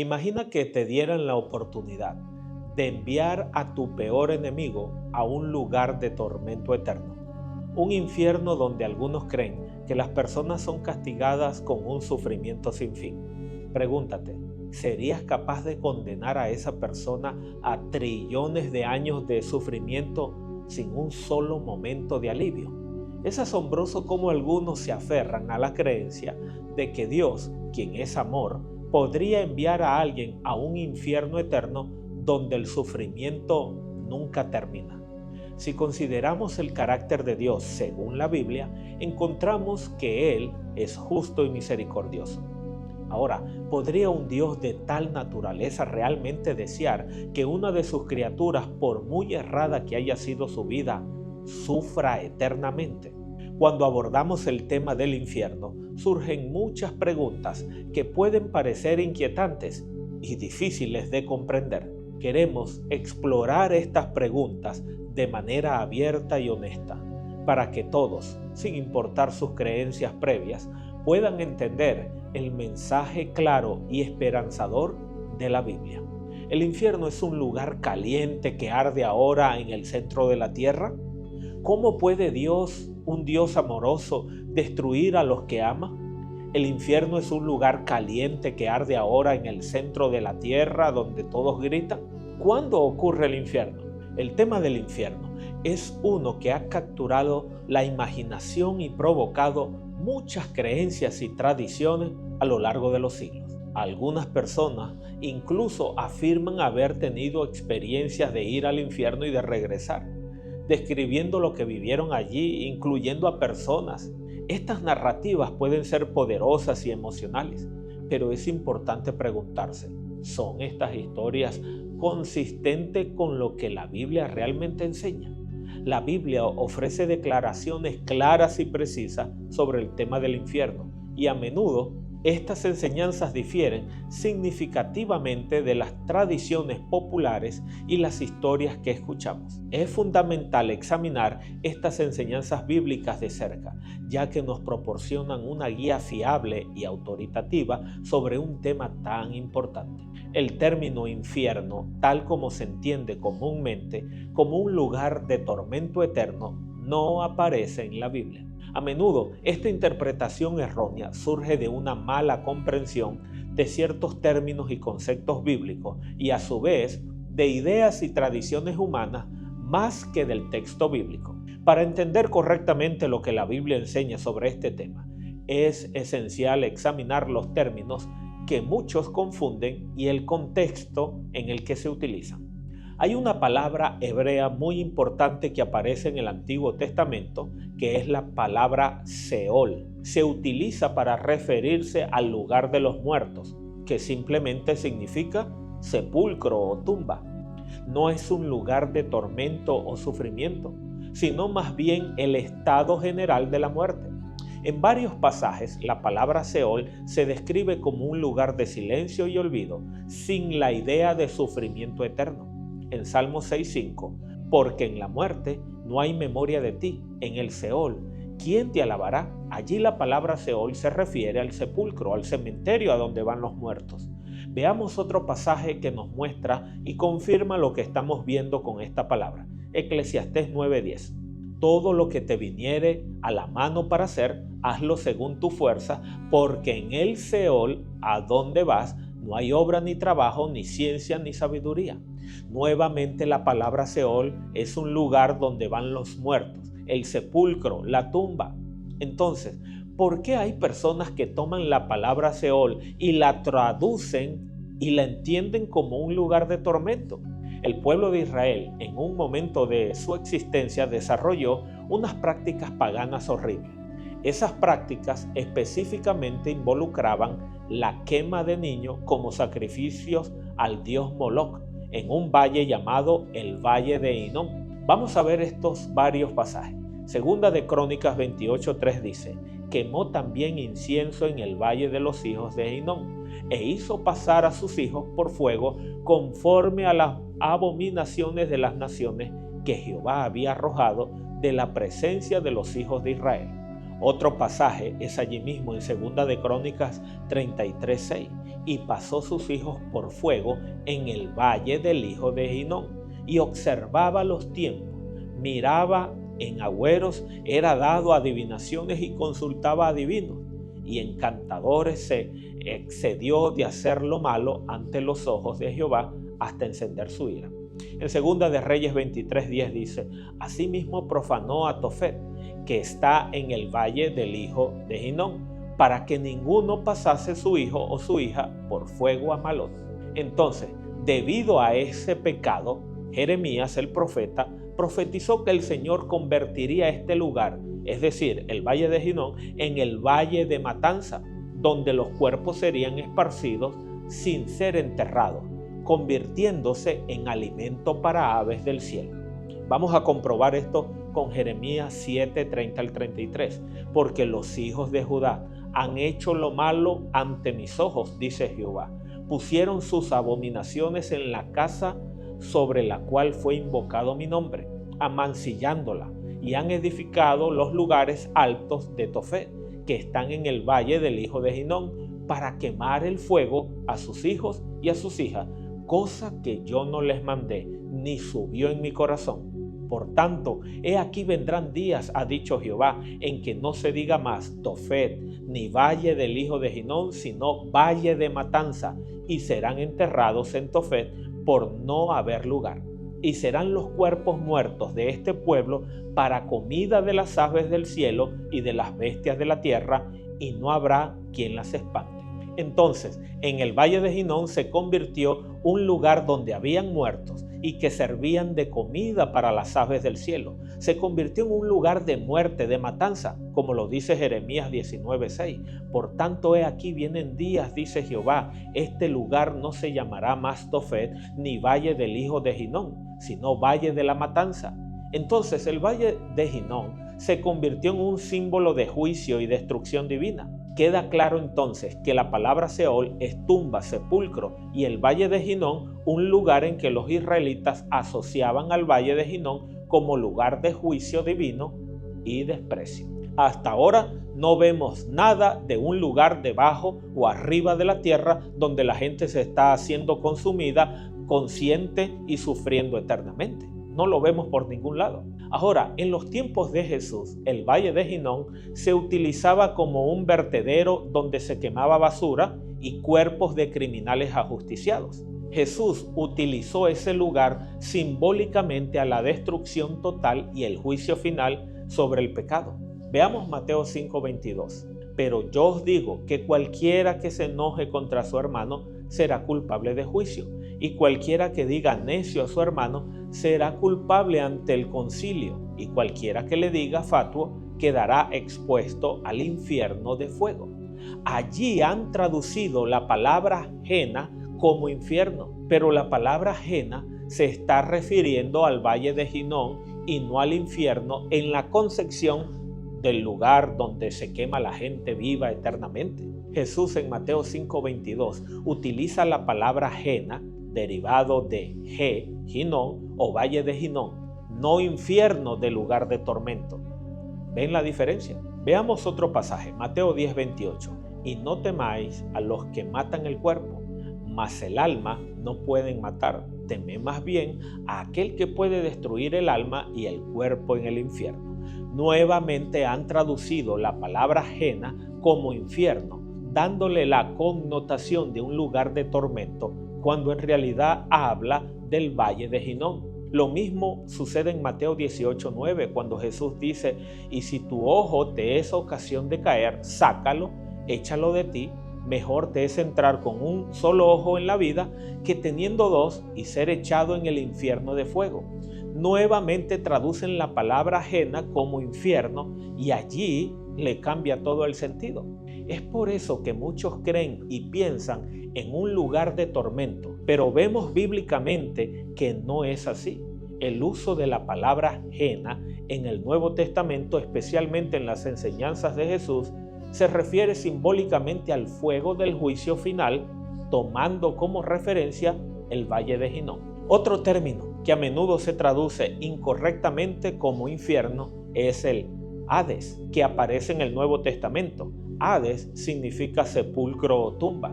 Imagina que te dieran la oportunidad de enviar a tu peor enemigo a un lugar de tormento eterno, un infierno donde algunos creen que las personas son castigadas con un sufrimiento sin fin. Pregúntate, ¿serías capaz de condenar a esa persona a trillones de años de sufrimiento sin un solo momento de alivio? Es asombroso cómo algunos se aferran a la creencia de que Dios, quien es amor, podría enviar a alguien a un infierno eterno donde el sufrimiento nunca termina. Si consideramos el carácter de Dios según la Biblia, encontramos que Él es justo y misericordioso. Ahora, ¿podría un Dios de tal naturaleza realmente desear que una de sus criaturas, por muy errada que haya sido su vida, sufra eternamente? Cuando abordamos el tema del infierno, surgen muchas preguntas que pueden parecer inquietantes y difíciles de comprender. Queremos explorar estas preguntas de manera abierta y honesta, para que todos, sin importar sus creencias previas, puedan entender el mensaje claro y esperanzador de la Biblia. ¿El infierno es un lugar caliente que arde ahora en el centro de la tierra? ¿Cómo puede Dios, un Dios amoroso, destruir a los que ama? ¿El infierno es un lugar caliente que arde ahora en el centro de la tierra donde todos gritan? ¿Cuándo ocurre el infierno? El tema del infierno es uno que ha capturado la imaginación y provocado muchas creencias y tradiciones a lo largo de los siglos. Algunas personas incluso afirman haber tenido experiencias de ir al infierno y de regresar, describiendo lo que vivieron allí, incluyendo a personas. Estas narrativas pueden ser poderosas y emocionales, pero es importante preguntarse, ¿son estas historias consistentes con lo que la Biblia realmente enseña? La Biblia ofrece declaraciones claras y precisas sobre el tema del infierno, y a menudo estas enseñanzas difieren significativamente de las tradiciones populares y las historias que escuchamos. Es fundamental examinar estas enseñanzas bíblicas de cerca, ya que nos proporcionan una guía fiable y autoritativa sobre un tema tan importante. El término infierno, tal como se entiende comúnmente como un lugar de tormento eterno, no aparece en la Biblia. A menudo, esta interpretación errónea surge de una mala comprensión de ciertos términos y conceptos bíblicos y, a su vez, de ideas y tradiciones humanas más que del texto bíblico. Para entender correctamente lo que la Biblia enseña sobre este tema, es esencial examinar los términos que muchos confunden y el contexto en el que se utilizan. Hay una palabra hebrea muy importante que aparece en el Antiguo Testamento, que es la palabra Seol. Se utiliza para referirse al lugar de los muertos, que simplemente significa sepulcro o tumba. No es un lugar de tormento o sufrimiento, sino más bien el estado general de la muerte. En varios pasajes, la palabra Seol se describe como un lugar de silencio y olvido, sin la idea de sufrimiento eterno. En Salmo 6:5, porque en la muerte no hay memoria de ti, en el Seol, ¿quién te alabará? Allí la palabra Seol se refiere al sepulcro, al cementerio a donde van los muertos. Veamos otro pasaje que nos muestra y confirma lo que estamos viendo con esta palabra. Eclesiastés 9:10. Todo lo que te viniere a la mano para hacer, hazlo según tu fuerza, porque en el Seol, a donde vas, no hay obra ni trabajo, ni ciencia ni sabiduría. Nuevamente la palabra Seol es un lugar donde van los muertos, el sepulcro, la tumba. Entonces, ¿por qué hay personas que toman la palabra Seol y la traducen y la entienden como un lugar de tormento? El pueblo de Israel, en un momento de su existencia, desarrolló unas prácticas paganas horribles. Esas prácticas específicamente involucraban la quema de niños como sacrificios al dios Moloc en un valle llamado el Valle de Hinnom. Vamos a ver estos varios pasajes. Segunda de Crónicas 28:3 dice: quemó también incienso en el valle de los hijos de Hinnom, e hizo pasar a sus hijos por fuego conforme a las abominaciones de las naciones que Jehová había arrojado de la presencia de los hijos de Israel. Otro pasaje es allí mismo en 2 de Crónicas 33:6. Y pasó sus hijos por fuego en el valle del hijo de Hinnom, y observaba los tiempos, miraba en agüeros, era dado a adivinaciones y consultaba a adivinos, y encantadores se excedió de hacer lo malo ante los ojos de Jehová hasta encender su ira. En 2 de Reyes 23:10 dice: asimismo profanó a Tofet, que está en el valle del hijo de Hinnom, para que ninguno pasase su hijo o su hija por fuego a Malot. Entonces, debido a ese pecado, Jeremías el profeta profetizó que el Señor convertiría este lugar, es decir, el valle de Hinnom, en el valle de matanza, donde los cuerpos serían esparcidos sin ser enterrados, convirtiéndose en alimento para aves del cielo. Vamos a comprobar esto con Jeremías 7:30 al 33. Porque los hijos de Judá han hecho lo malo ante mis ojos, dice Jehová. Pusieron sus abominaciones en la casa sobre la cual fue invocado mi nombre, amancillándola, y han edificado los lugares altos de Tofet, que están en el valle del hijo de Hinnom, para quemar el fuego a sus hijos y a sus hijas, cosa que yo no les mandé, ni subió en mi corazón. Por tanto, he aquí vendrán días, ha dicho Jehová, en que no se diga más Tofet, ni valle del hijo de Hinnom, sino valle de matanza, y serán enterrados en Tofet por no haber lugar. Y serán los cuerpos muertos de este pueblo para comida de las aves del cielo y de las bestias de la tierra, y no habrá quien las espante. Entonces, en el valle de Hinnom se convirtió un lugar donde habían muertos y que servían de comida para las aves del cielo. Se convirtió en un lugar de muerte, de matanza, como lo dice Jeremías 19:6. Por tanto, he aquí vienen días, dice Jehová, este lugar no se llamará más Tofet, ni valle del hijo de Hinnom, sino valle de la matanza. Entonces el valle de Hinnom se convirtió en un símbolo de juicio y destrucción divina. Queda claro entonces que la palabra Seol es tumba, sepulcro, y el valle de Hinnom un lugar en que los israelitas asociaban al valle de Hinnom como lugar de juicio divino y desprecio. Hasta ahora no vemos nada de un lugar debajo o arriba de la tierra donde la gente se está haciendo consumida, consciente y sufriendo eternamente. No lo vemos por ningún lado. Ahora, en los tiempos de Jesús, el valle de Hinnom se utilizaba como un vertedero donde se quemaba basura y cuerpos de criminales ajusticiados. Jesús utilizó ese lugar simbólicamente a la destrucción total y el juicio final sobre el pecado. Veamos Mateo 5:22. Pero yo os digo que cualquiera que se enoje contra su hermano será culpable de juicio, y cualquiera que diga necio a su hermano será culpable ante el concilio, y cualquiera que le diga fatuo quedará expuesto al infierno de fuego. Allí han traducido la palabra Jena como infierno, pero la palabra Jena se está refiriendo al valle de Hinnom y no al infierno en la concepción del lugar donde se quema la gente viva eternamente. Jesús en Mateo 5:22 utiliza la palabra Jena, derivado de Hinnom o valle de Hinnom, no infierno de lugar de tormento. ¿Ven la diferencia? Veamos otro pasaje, Mateo 10:28. Y no temáis a los que matan el cuerpo, mas el alma no pueden matar. Temed más bien a aquel que puede destruir el alma y el cuerpo en el infierno. Nuevamente han traducido la palabra Jena como infierno, dándole la connotación de un lugar de tormento, cuando en realidad habla del valle de Hinnom. Lo mismo sucede en Mateo 18:9, cuando Jesús dice: y si tu ojo te es ocasión de caer, sácalo, échalo de ti. Mejor te es entrar con un solo ojo en la vida que teniendo dos y ser echado en el infierno de fuego. Nuevamente traducen la palabra ajena como infierno y allí le cambia todo el sentido. Es por eso que muchos creen y piensan en un lugar de tormento, pero vemos bíblicamente que no es así. El uso de la palabra ajena en el Nuevo Testamento, especialmente en las enseñanzas de Jesús, se refiere simbólicamente al fuego del juicio final, tomando como referencia el valle de Hinnom. Otro término que a menudo se traduce incorrectamente como infierno es el Hades, que aparece en el Nuevo Testamento. Hades significa sepulcro o tumba.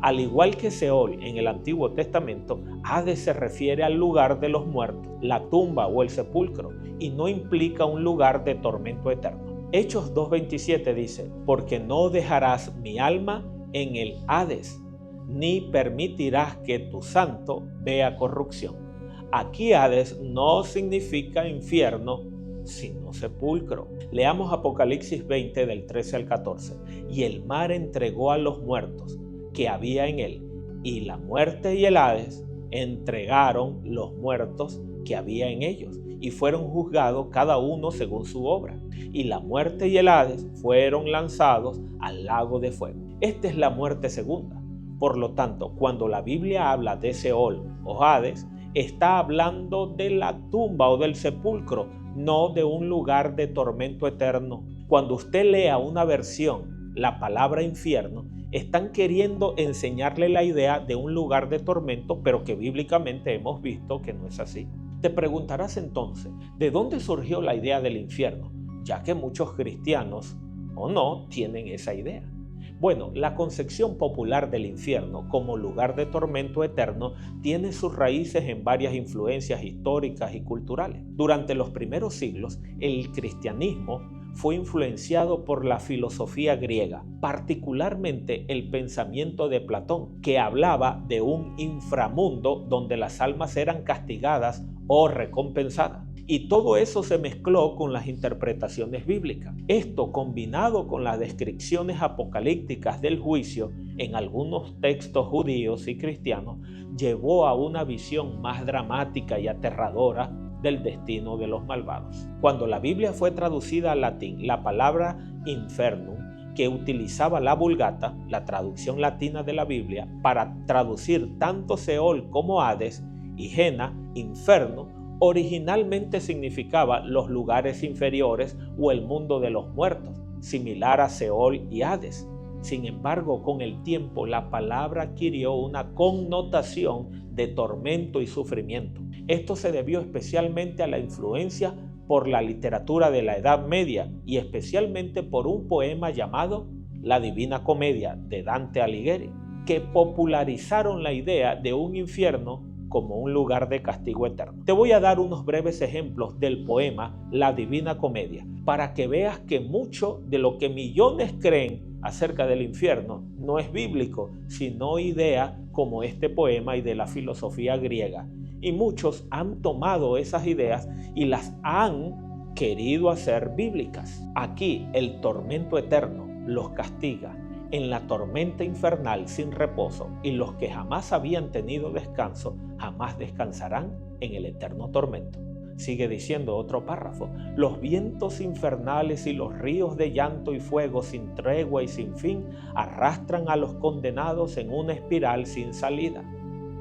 Al igual que Seol en el Antiguo Testamento, Hades se refiere al lugar de los muertos, la tumba o el sepulcro, y no implica un lugar de tormento eterno. Hechos 2:27 dice: porque no dejarás mi alma en el Hades, ni permitirás que tu santo vea corrupción. Aquí Hades no significa infierno, sino sepulcro. Leamos Apocalipsis 20 del 13 al 14. Y el mar entregó a los muertos que había en él, y la muerte y el Hades entregaron los muertos que había en ellos, y fueron juzgados cada uno según su obra. Y la muerte y el Hades fueron lanzados al lago de fuego. Esta es la muerte segunda. Por lo tanto, cuando la Biblia habla de Seol o Hades, está hablando de la tumba o del sepulcro, no de un lugar de tormento eterno. Cuando usted lea una versión, la palabra infierno, están queriendo enseñarle la idea de un lugar de tormento, pero que bíblicamente hemos visto que no es así. Te preguntarás entonces, ¿de dónde surgió la idea del infierno? Ya que muchos cristianos, o no, tienen esa idea. Bueno, la concepción popular del infierno como lugar de tormento eterno tiene sus raíces en varias influencias históricas y culturales. Durante los primeros siglos, el cristianismo fue influenciado por la filosofía griega, particularmente el pensamiento de Platón, que hablaba de un inframundo donde las almas eran castigadas o recompensadas. Y todo eso se mezcló con las interpretaciones bíblicas. Esto, combinado con las descripciones apocalípticas del juicio en algunos textos judíos y cristianos, llevó a una visión más dramática y aterradora del destino de los malvados. Cuando la Biblia fue traducida al latín, la palabra infernum, que utilizaba la Vulgata, la traducción latina de la Biblia, para traducir tanto Seol como Hades, y Gena, inferno, originalmente significaba los lugares inferiores o el mundo de los muertos, similar a Seol y Hades. Sin embargo, con el tiempo la palabra adquirió una connotación de tormento y sufrimiento. Esto se debió especialmente a la influencia por la literatura de la Edad Media y especialmente por un poema llamado La Divina Comedia de Dante Alighieri, que popularizaron la idea de un infierno como un lugar de castigo eterno. Te voy a dar unos breves ejemplos del poema La Divina Comedia para que veas que mucho de lo que millones creen acerca del infierno no es bíblico, sino idea como este poema y de la filosofía griega. Y muchos han tomado esas ideas y las han querido hacer bíblicas. Aquí el tormento eterno los castiga en la tormenta infernal sin reposo, y los que jamás habían tenido descanso jamás descansarán en el eterno tormento. Sigue diciendo otro párrafo: los vientos infernales y los ríos de llanto y fuego sin tregua y sin fin arrastran a los condenados en una espiral sin salida.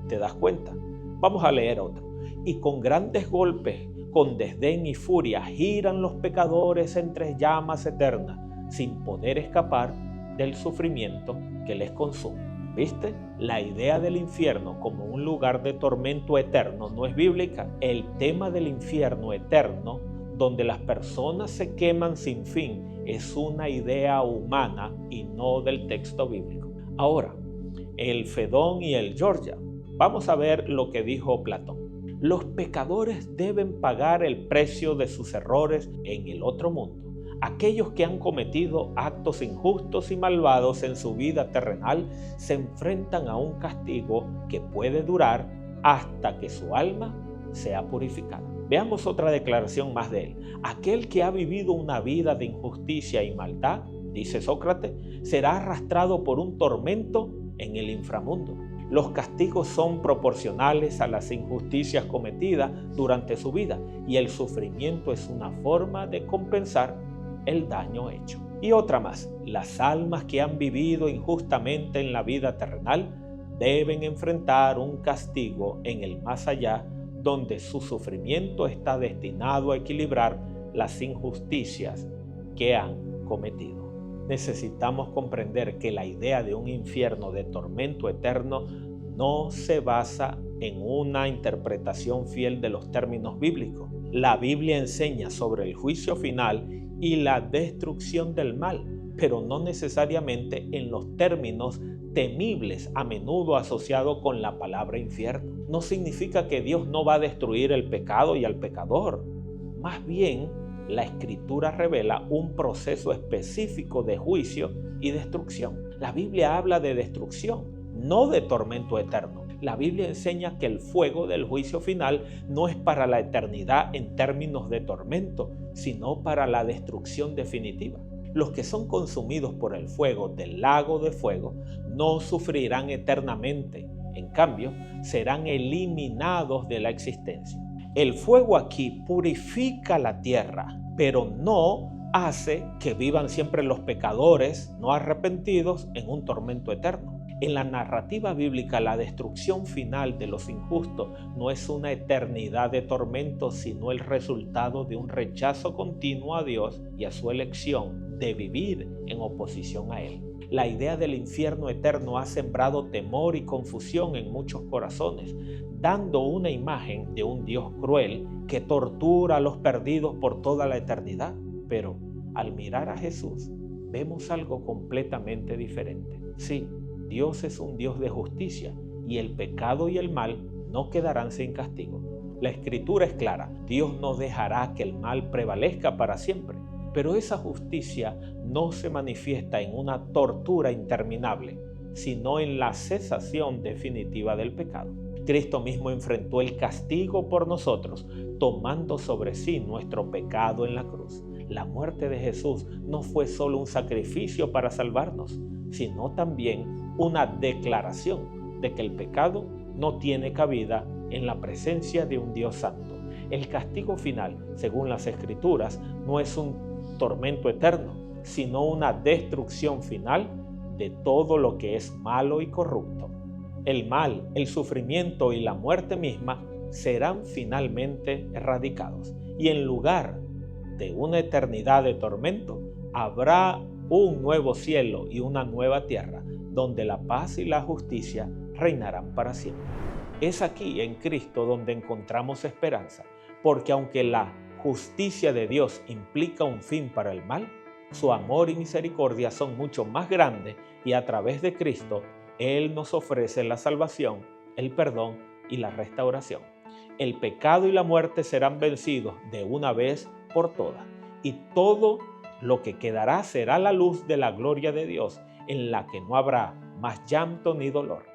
¿Te das cuenta? Vamos a leer otro. Y con grandes golpes, con desdén y furia, giran los pecadores entre llamas eternas, sin poder escapar del sufrimiento que les consume. ¿Viste? La idea del infierno como un lugar de tormento eterno no es bíblica. El tema del infierno eterno, donde las personas se queman sin fin, es una idea humana y no del texto bíblico. Ahora, el Fedón y el Georgia. Vamos a ver lo que dijo Platón. Los pecadores deben pagar el precio de sus errores en el otro mundo. Aquellos que han cometido actos injustos y malvados en su vida terrenal se enfrentan a un castigo que puede durar hasta que su alma sea purificada. Veamos otra declaración más de él. Aquel que ha vivido una vida de injusticia y maldad, dice Sócrates, será arrastrado por un tormento en el inframundo. Los castigos son proporcionales a las injusticias cometidas durante su vida y el sufrimiento es una forma de compensar el daño hecho. Y otra más, las almas que han vivido injustamente en la vida terrenal deben enfrentar un castigo en el más allá, donde su sufrimiento está destinado a equilibrar las injusticias que han cometido. Necesitamos comprender que la idea de un infierno de tormento eterno no se basa en una interpretación fiel de los términos bíblicos. La Biblia enseña sobre el juicio final y la destrucción del mal, pero no necesariamente en los términos temibles a menudo asociados con la palabra infierno. No significa que Dios no va a destruir el pecado y al pecador. Más bien, la Escritura revela un proceso específico de juicio y destrucción. La Biblia habla de destrucción, no de tormento eterno. La Biblia enseña que el fuego del juicio final no es para la eternidad en términos de tormento, sino para la destrucción definitiva. Los que son consumidos por el fuego del lago de fuego no sufrirán eternamente, en cambio, serán eliminados de la existencia. El fuego aquí purifica la tierra, pero no hace que vivan siempre los pecadores no arrepentidos en un tormento eterno. En la narrativa bíblica, la destrucción final de los injustos no es una eternidad de tormento, sino el resultado de un rechazo continuo a Dios y a su elección de vivir en oposición a Él. La idea del infierno eterno ha sembrado temor y confusión en muchos corazones, dando una imagen de un Dios cruel que tortura a los perdidos por toda la eternidad. Pero al mirar a Jesús, vemos algo completamente diferente. Sí, Dios es un Dios de justicia y el pecado y el mal no quedarán sin castigo. La Escritura es clara, Dios no dejará que el mal prevalezca para siempre, pero esa justicia no se manifiesta en una tortura interminable, sino en la cesación definitiva del pecado. Cristo mismo enfrentó el castigo por nosotros, tomando sobre sí nuestro pecado en la cruz. La muerte de Jesús no fue solo un sacrificio para salvarnos, sino también una declaración de que el pecado no tiene cabida en la presencia de un Dios santo. El castigo final, según las Escrituras, no es un tormento eterno, sino una destrucción final de todo lo que es malo y corrupto. El mal, el sufrimiento y la muerte misma serán finalmente erradicados, y en lugar de una eternidad de tormento, habrá un nuevo cielo y una nueva tierra, donde la paz y la justicia reinarán para siempre. Es aquí en Cristo donde encontramos esperanza, porque aunque la justicia de Dios implica un fin para el mal, su amor y misericordia son mucho más grandes y a través de Cristo, Él nos ofrece la salvación, el perdón y la restauración. El pecado y la muerte serán vencidos de una vez por todas, y todo lo que quedará será la luz de la gloria de Dios, en la que no habrá más llanto ni dolor.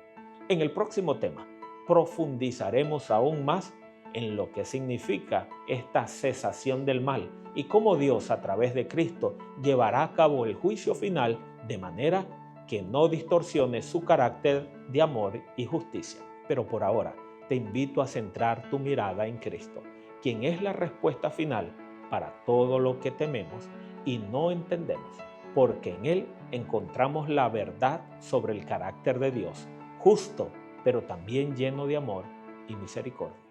En el próximo tema, profundizaremos aún más en lo que significa esta cesación del mal y cómo Dios a través de Cristo llevará a cabo el juicio final de manera que no distorsione su carácter de amor y justicia. Pero por ahora, te invito a centrar tu mirada en Cristo, quien es la respuesta final para todo lo que tememos y no entendemos, porque en Él encontramos la verdad sobre el carácter de Dios, justo, pero también lleno de amor y misericordia.